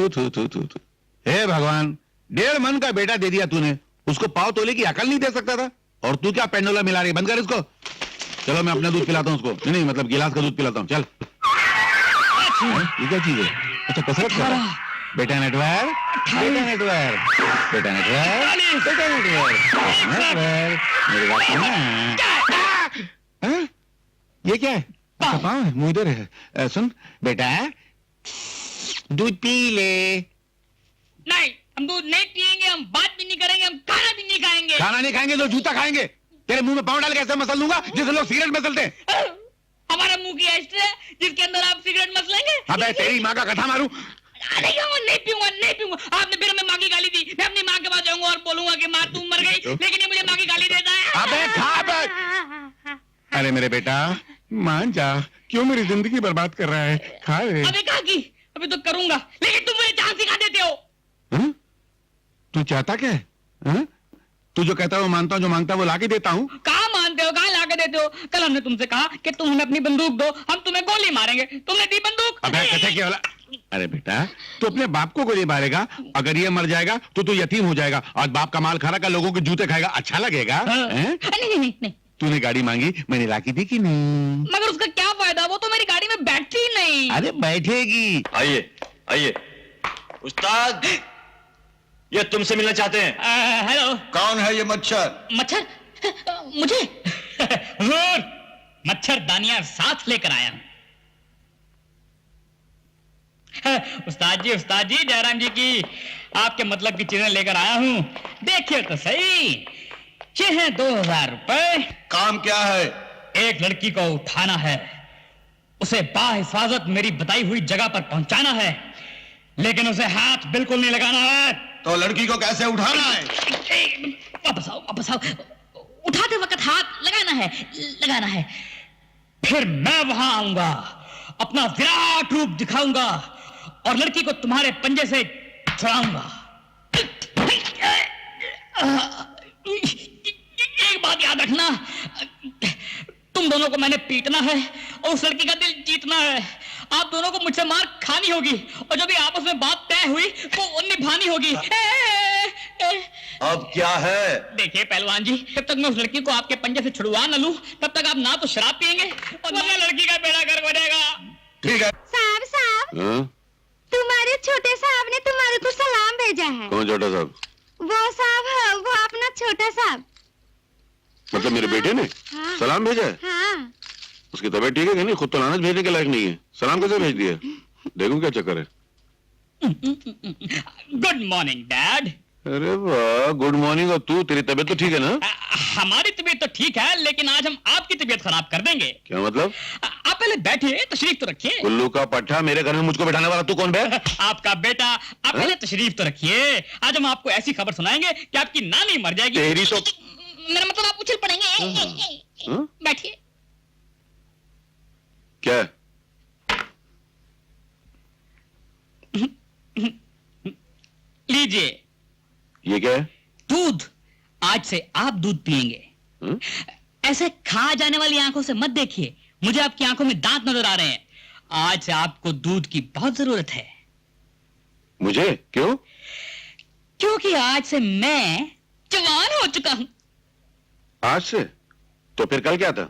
थू थू थू थू। हे भगवान, 1.5 मन का बेटा दे दिया तूने, उसको पाव तोले की अकल नहीं दे सकता था? और तू क्या पेंडोला मिला रही? बंद कर इसको। चलो मैं अपना दूध पिलाता हूँ उसको। नहीं मतलब गिलास का दूध पिलाता हूँ। चल। ये क्या चीज है? अच्छा कसरत कर रहा है। बेटा नेटवर्क, बेटा नेटवर्क, बेटा नेटवर्क, बेटा नेटवर्क, नेटवर्क, मेरी बात सुन। ये क्या है? अच्छा पाँव है, मुँह इधर है। सुन बेटा, दूध पी ले। नहीं, हम दूध नहीं पिएंगे, हम बात भी नहीं करेंगे, हम खाना भी नहीं खाएंगे। खाना नहीं खाएंगे तो जूता खाएंगे। तेरे मुंह में पाँव डाल के ऐसे मसल दूंगा जैसे लोग सिगरेट मसलते हैं। हमारा मुंह की एस्ट्रे है जिसके अंदर आप सिगरेट मसलेंगे। अबे तेरी माँ का कथा मारूं। नहीं पीऊंगा, नहीं पीऊंगा। आपने फिर हमें माँ की गाली दी। मैं अपनी माँ के पास जाऊंगा और बोलूंगा कि माँ तुम मर गई, लेकिन ये मुझे माँ की गाली देता है। अबे खा बे। अरे मेरे बेटा मान जा, क्यों मेरी जिंदगी बर्बाद कर रहा है? खा ले। अबे कहा की, अभी तो करूंगा, लेकिन तुम मुझे चांद सिखा देते हो। हा? तू चाहता क्या है? हा? तू जो कहता है वो मानता हूँ, जो मांगता है वो लाके देता हूँ। कहाँ मानते हो, कहाँ लाके देते हो? कल हमने तुमसे कहा कि तुम हमें अपनी बंदूक दो, हम तुम्हें गोली मारेंगे, तुमने दी बंदूक। अबे कैसे क्या वाला? अरे बेटा तू अपने बाप को गोली मारेगा, अगर ये मर जाएगा तो तू यतीम हो जाएगा और बाप का माल खा रहा, लोगों के जूते खाएगा, अच्छा लगेगा? नहीं। तूने गाड़ी मांगी, मैंने लाके दी कि नहीं? मगर उसका क्या फायदा, वो तो मेरी गाड़ी में बैठती ही नहीं। अरे बैठेगी। आइए आइए। उस्ताद, ये तुमसे मिलना चाहते हैं। हेलो। कौन है ये मच्छर? मच्छर? मुझे हुजूर, मच्छरदानियां साथ लेकर आया हूं। उस्ताद जी जयराम जी की आपके मतलब की चीजें लेकर आया हूं, देखिए तो सही। ये है 2000 रुपए। काम क्या है? एक लड़की को उठाना है, उसे बाहिफाजत मेरी बताई हुई जगह पर पहुंचाना है, लेकिन उसे हाथ बिल्कुल नहीं लगाना है। तो लड़की को कैसे उठाना है? वापस आओ। उठाते वक्त हाथ लगाना है। फिर मैं वहां आऊंगा, अपना विराट रूप दिखाऊंगा और लड़की को तुम्हारे पंजे से छुड़ाऊंगा। एक बात याद रखना, तुम दोनों को मैंने पीटना है और उस लड़की का दिल जीतना है। आप दोनों को मुझसे मार खानी होगी और जब भी आपस में बात तय हुई वो निभानी होगी। अब क्या है? देखिए पहलवान जी, जब तक मैं उस लड़की को आपके पंजे से छुड़वा न लूं, तब तक आप ना तो शराब पिएंगे और ना लड़की का बेड़ा गर्क हो जाएगा। ठीक है। साहब, तुम्हारे छोटे साहब ने तुम्हारे को सलाम भेजा है। कौन छोटा साहब? वो साहब है, वो अपना छोटा साहब। मतलब मेरे बेटे ने सलाम भेजा है? हाँ। उसकी तबीयत ठीक है कि नहीं? खुद तो लानत भेजने के लायक नहीं है, सलाम कैसे भेज दिया? देखूं क्या चक्कर है। Good morning dad. अरे वाह, गुड मॉर्निंग। और तू, तेरी तबीयत तो ठीक है ना? हमारी तबीयत तो ठीक है, लेकिन आज हम आपकी तबीयत खराब कर देंगे। क्या मतलब? आप पहले बैठिए, तशरीफ तो रखिए। उल्लू का पट्टा, मेरे घर में मुझको बैठाने वाला तू कौन बे? आपका बेटा। आप पहले तशरीफ तो रखिए। आज हम आपको ऐसी खबर सुनाएंगे कि आपकी नानी मर जाएगी। तेरी तो मेरा मतलब आप उछल पड़ेंगे। बैठिए। क्या? लीजिए। ये क्या है? दूध। आज से आप दूध पिएंगे। ऐसे खा जाने वाली आंखों से मत देखिए, मुझे आपकी आंखों में दांत नजर आ रहे हैं। आज से आपको दूध की बहुत जरूरत है। मुझे? क्यों? क्योंकि आज से मैं जवान हो चुका हूं। आज से? तो फिर कल क्या था?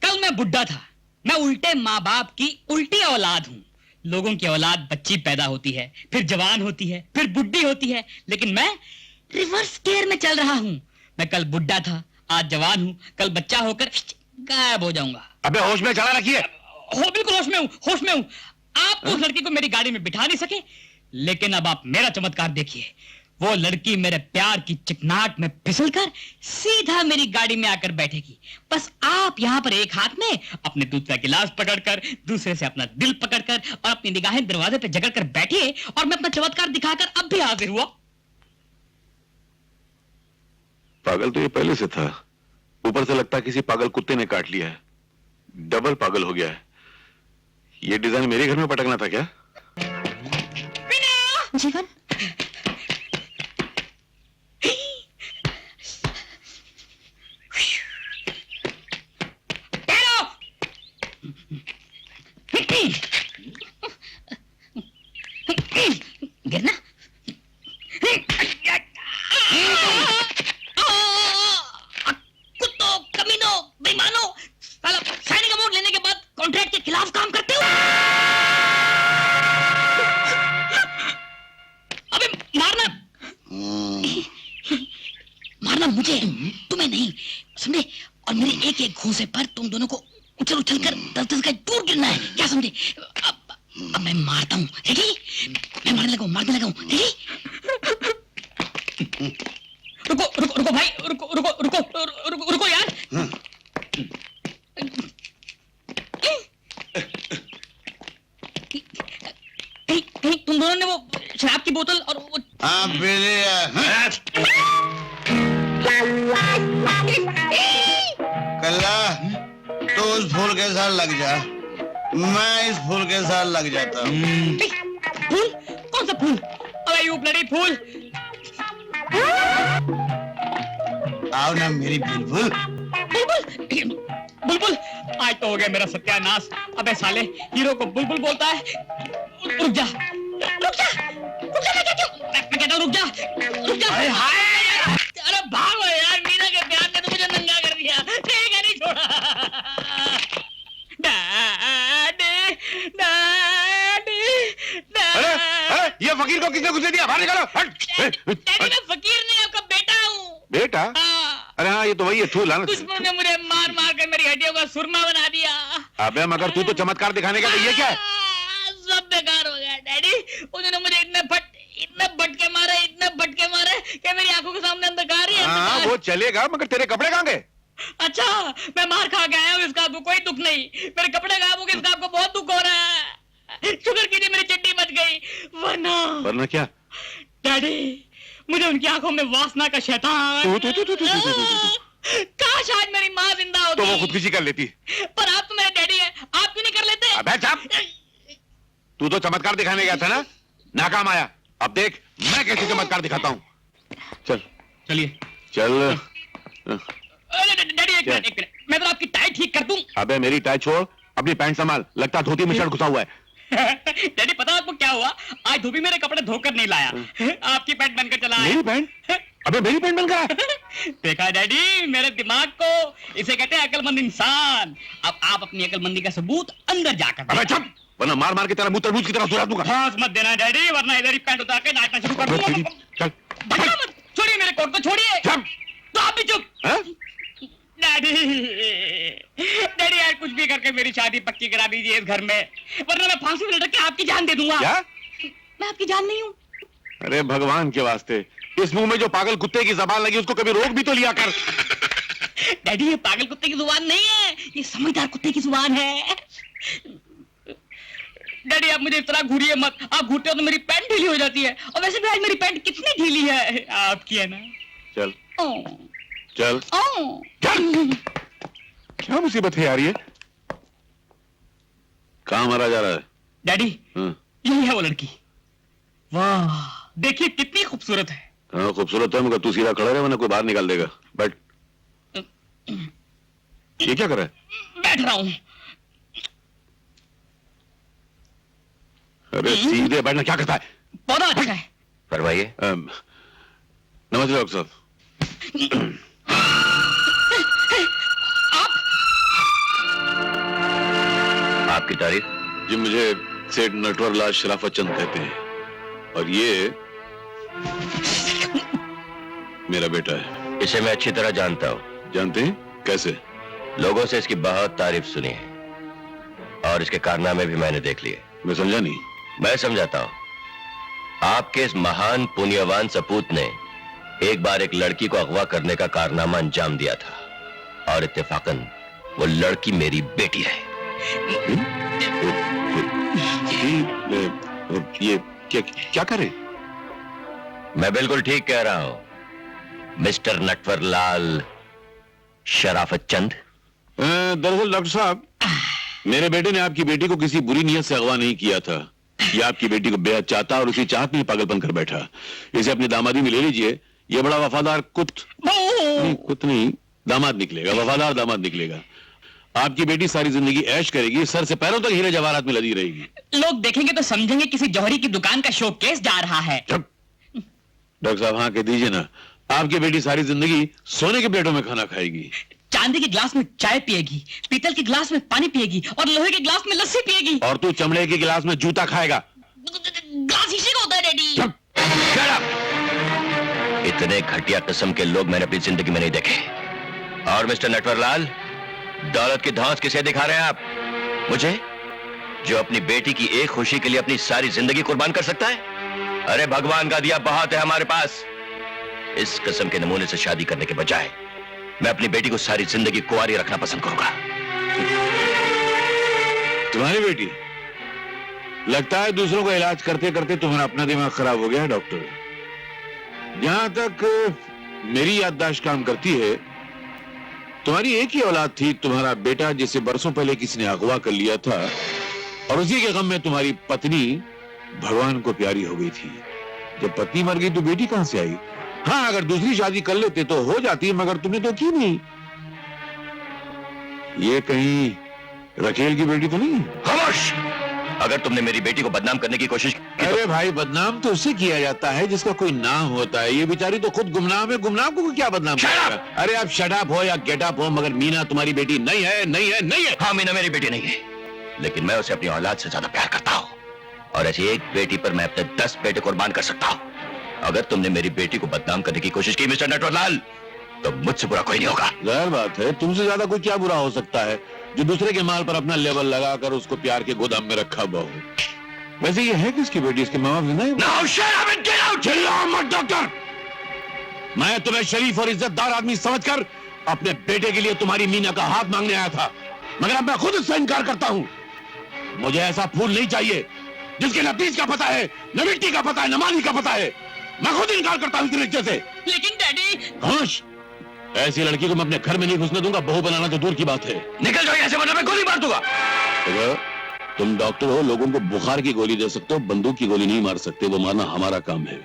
कल मैं बुढ़ा था। मैं उल्टे माँ बाप की उल्टी औलाद हूं। लोगों की औलाद बच्ची पैदा होती है, फिर जवान होती है, फिर बुढ़ी होती है, लेकिन मैं रिवर्स गियर में चल रहा हूं। मैं कल बुढ़ा था, आज जवान हूं, कल बच्चा होकर गायब हो जाऊंगा। अबे होश में चला रखिए। हो बिल्कुल होश में हूं। आप उस लड़की को मेरी गाड़ी में बिठा नहीं सके, लेकिन अब आप मेरा चमत्कार देखिए। वो लड़की मेरे प्यार की चिकनाहट में फिसलकर सीधा मेरी गाड़ी में आकर बैठेगी। बस आप यहाँ पर एक हाथ में अपने दूध का गिलास पकड़कर, दूसरे से अपना दिल पकड़कर और अपनी निगाहें दरवाजे पे जकड़कर बैठिए और मैं अपना चमत्कार दिखाकर अब भी हाजिर हुआ। पागल तो ये पहले से था, ऊपर से लगता है किसी पागल कुत्ते ने काट लिया है, डबल पागल हो गया है। ये डिजाइन मेरे घर में पटकना था क्या? जीवन, समझे? और मेरे एक एक घूंसे पर तुम दोनों को उछल उछल कर 10-10 गज दूर गिरना है, क्या समझे? अब मैं मारता हूँ, रेडी? मैं मारने लगा हूँ, रेडी? रुको भाई, रुको यार। कहीं तुम दोनों ने वो शराब की बोतल और वो हाँ पीली है। कल्ला तो उस फूल के साथ लग जा, मैं इस फूल के साथ लग जाता हूँ। फूल? कौन सा फूल? अरे यू ब्लडी फूल! आओ ना मेरी बुलबुल। बुलबुल, आज तो हो गया मेरा सत्यानाश। अबे साले, हीरो को बुलबुल बोलता है। रुक जा, मैं कहता हूँ, रुक जा। अरे हाय, अरे भागो यार, मीना के प्यार ने तो मुझे नंगा कर दिया। ठीक है, नहीं छोड़ा। अरे ये फकीर को किसने घुसे दिया? बाहर निकालो। डैडी, मैं फकीर नहीं, आपका बेटा हूँ। बेटा? हाँ। अरे हाँ, ये तो वही है, थू लानत। दुश्मनों ने मुझे मार मार कर मेरी हड्डियों का सुरमा बना दिया। अबे मगर तू तो चमत्कार दिखाने का, तो ये क्या है? सब बेकार हो गया डैडी। उन्होंने मुझे इतने भटके मारे कि मेरी आंखों के सामने अंधकार ही हाँ अंधकार। वो चलेगा, मगर तेरे कपड़े कहाँ गए? अच्छा, मैं मार खा के आया हूँ, इसका आपको कोई दुख नहीं। मेरे कपड़े गायब हो गए, इसका आपको बहुत दुख हो रहा है। शुक्र कीजिए मेरी चड्डी बच गई, वरना क्या? डैडी, मुझे उनकी आंखों में वासना का शैतान। काश आज मेरी माँ जिंदा होती। तो वो खुदकुशी कर लेती। पर आप तो मेरे डैडी हैं, आप क्यों नहीं कर लेते? अबे चुप! तू तो चमत्कार दिखाने गया था ना, नाकाम आया। अब देख मैं कैसे चमत्कार दिखाता हूँ। चलिए। चल। डैडी एक मिनट, मैं तो आपकी टाई ठीक कर दूं। अबे मेरी टाई छोड़, अपनी पैंट संभाल, लगता है धोती में शर्ट घुसा हुआ है। डैडी, पता आपको क्या हुआ? आज धोबी मेरे कपड़े धोकर नहीं लाया, आपकी पैंट बनकर चला आया। मेरी पैंट? अबे मेरी पैंट बनकर आया? देखा डैडी मेरे दिमाग को, इसे कहते हैं अकलमंद इंसान। अब आप अपनी अकलमंदी का सबूत अंदर जाकर अबे चुप, वरना मार मार के तेरा मुंह तरबूज की तरह सुरा दूंगा। सांस मत देना डैडी, वरना इधर ही पैंट उतार के नाचना शुरू कर दूंगा। चल भटका मत, छोड़िए मेरे कोट को, छोड़िए। चुप। तो आप भी चुप। डैडी यार, कुछ भी करके मेरी शादी पक्की करा दीजिए इस घर में, वरना मैं फांसी में लटक के आपकी जान दे दूंगा। क्या? मैं आपकी जान नहीं हूँ। अरे भगवान के वास्ते, इस मुंह में जो पागल कुत्ते की जबान लगी उसको कभी रोक भी तो लिया कर। डैडी, ये पागल कुत्ते की जुबान नहीं है, ये समझदार कुत्ते की जुबान है। डैडी, आप मुझे इस तरह घूरिए मत। आप घूरते हो तो मेरी पैंट ढीली हो जाती है, और वैसे भी आज मेरी पैंट कितनी ढीली है, आपकी है ना। चल ओह, चल ओह। चल। क्या मुसीबत है यार ये? कहाँ मारा जा रहा है? डैडी, हाँ। यही है वो लड़की। वाह, देखिए कितनी खूबसूरत है। हाँ खूबसूरत है, मगर तू सीधा खड़ा रहे वरना कोई बाहर निकाल देगा। बैठ। ये क्या कर रहा है? बैठ रहा हूँ। अरे सीधे बैठना, क्या करता है? पौधा अच्छा है। फरमाइए। नमस्ते डॉक्टर साहब। आपकी तारीफ? जी मुझे सेठ नटवर लाल शराफत चंद कहते हैं, और ये मेरा बेटा है। इसे मैं अच्छी तरह जानता हूँ। जानते हैं? कैसे? लोगों से इसकी बहुत तारीफ सुनी है, और इसके कारनामे भी मैंने देख लिए। मैं समझा नहीं। मैं समझाता हूँ। आपके इस महान पुण्यवान सपूत ने एक बार एक लड़की को अगवा करने का कारनामा अंजाम दिया था, और इत्तेफाकन वो लड़की मेरी बेटी है। ये क्या करे? मैं बिल्कुल ठीक कह रहा हूं मिस्टर नटवरलाल शराफत चंद। दरअसल डॉक्टर साहब, मेरे बेटे ने आपकी बेटी को किसी बुरी नीयत से अगवा नहीं किया था। ये आपकी बेटी को बेहद चाहता और उसी चाहत में पागलपन कर बैठा। इसे अपनी दामादी में ले लीजिए, ये बड़ा वफादार कुत नहीं दामाद निकलेगा, वफादार दामाद निकलेगा। आपकी बेटी सारी जिंदगी ऐश करेगी, सर से पैरों तक हीरे जवाहरात में लदी रहेगी। लोग देखेंगे तो समझेंगे किसी जौहरी की दुकान का शोकेस जा रहा है। डॉक्टर साहब हाँ कह दीजिए ना, आपकी बेटी सारी जिंदगी सोने के प्लेटों में खाना खाएगी, चांदी के गिलास में चाय पिएगी, पीतल के गिलास में पानी पिएगी, और लोहे के गिलास में लस्सी पिएगी। और तू चमड़े के गिलास में जूता खाएगा। गिलास शीशे का होता है डैडी। इतने घटिया किस्म के लोग मैंने अपनी जिंदगी में नहीं देखे, और मिस्टर नटवरलाल, दौलत की धौंस किसे दिखा रहे हैं आप? मुझे, जो अपनी बेटी की एक खुशी के लिए अपनी सारी जिंदगी कुर्बान कर सकता है? अरे भगवान का दिया बहुत है हमारे पास। इस किस्म के नमूने से शादी करने के बजाय मैं अपनी बेटी को सारी जिंदगी कुंवारी रखना पसंद करूंगा। तुम्हारी बेटी? लगता है दूसरों का इलाज करते करते तुम्हारा अपना दिमाग खराब हो गया है डॉक्टर। जहां तक मेरी याददाश्त काम करती है, तुम्हारी एक ही औलाद थी, तुम्हारा बेटा, जिसे बरसों पहले किसी ने अगवा कर लिया था, और उसी के गम में तुम्हारी पत्नी भगवान को प्यारी हो गई थी। जब पत्नी मर गई तो बेटी कहां से आई? हाँ, अगर दूसरी शादी कर लेते तो हो जाती, मगर तुमने तो की नहीं। ये कहीं रकेल की बेटी तो नहीं? खामोश! अगर तुमने मेरी बेटी को बदनाम करने की कोशिश की अरे भाई, बदनाम तो उससे किया जाता है जिसका कोई नाम होता है। ये बेचारी तो खुद गुमनाम है, गुमनाम को क्या बदनाम करेगा? अरे आप शट अप हो या गेट अप हो, मगर मीना तुम्हारी बेटी नहीं है, नहीं है, नहीं है। हाँ, मीना मेरी बेटी नहीं है, लेकिन मैं उसे अपनी औलाद से ज्यादा प्यार करता हूँ, और ऐसी एक बेटी पर मैं अपने 10 बेटे कुर्बान कर सकता हूँ। अगर तुमने मेरी बेटी को बदनाम करने की कोशिश की मिस्टर नटवरलाल, तो मुझसे बुरा कोई नहीं होगा। जाहिर बात है, तुमसे ज्यादा कोई क्या बुरा हो सकता है जो दूसरे के माल पर अपना लेवल लगाकर उसको प्यार के गोदाम में रखा हुआ हो। वैसे ये है किसकी बेटी? इसके माँ बाप नहीं? Now shut up and get out! चिल्लाओ मत डॉक्टर। मैं तुम्हें शरीफ और इज्जतदार आदमी समझकर अपने बेटे के लिए तुम्हारी मीना का हाथ मांगने आया था, मगर अब मैं खुद इससे इनकार करता हूँ। मुझे ऐसा फूल नहीं चाहिए जिसके न तीज का पता है, न मिट्टी का पता है, न माली का पता है। मैं खुद इनकार करता हूँ इस रिश्ते से। लेकिन डैडी, खामोश! ऐसी लड़की को मैं अपने घर में नहीं घुसने दूंगा, बहू बनाना तो दूर की बात है। निकल जाओ यहाँ से, वरना मैं गोली मार दूंगा। देखो, तुम डॉक्टर हो, लोगों को बुखार की गोली दे सकते हो, बंदूक की गोली नहीं मार सकते। वो मारना हमारा काम है।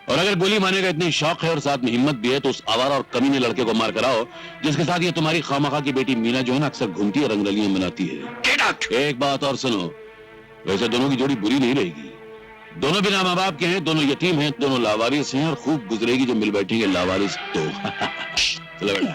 और अगर गोली मारने का इतनी शौक है और साथ में हिम्मत भी है, तो उस आवारा और कमीने लड़के को मार कर आओ जिसके साथ ये तुम्हारी खामखा की बेटी मीना जो है ना, अक्सर घूमती है, रंगरलियां बनाती है। Get out! एक बात और सुनो, वैसे दोनों की जोड़ी बुरी नहीं रहेगी। दोनों बिना माँ बाप के हैं, दोनों यतीम हैं, दोनों लावारिस हैं, और खूब गुजरेगी जो मिल बैठेंगे लावारिस तो। चलो बेटा।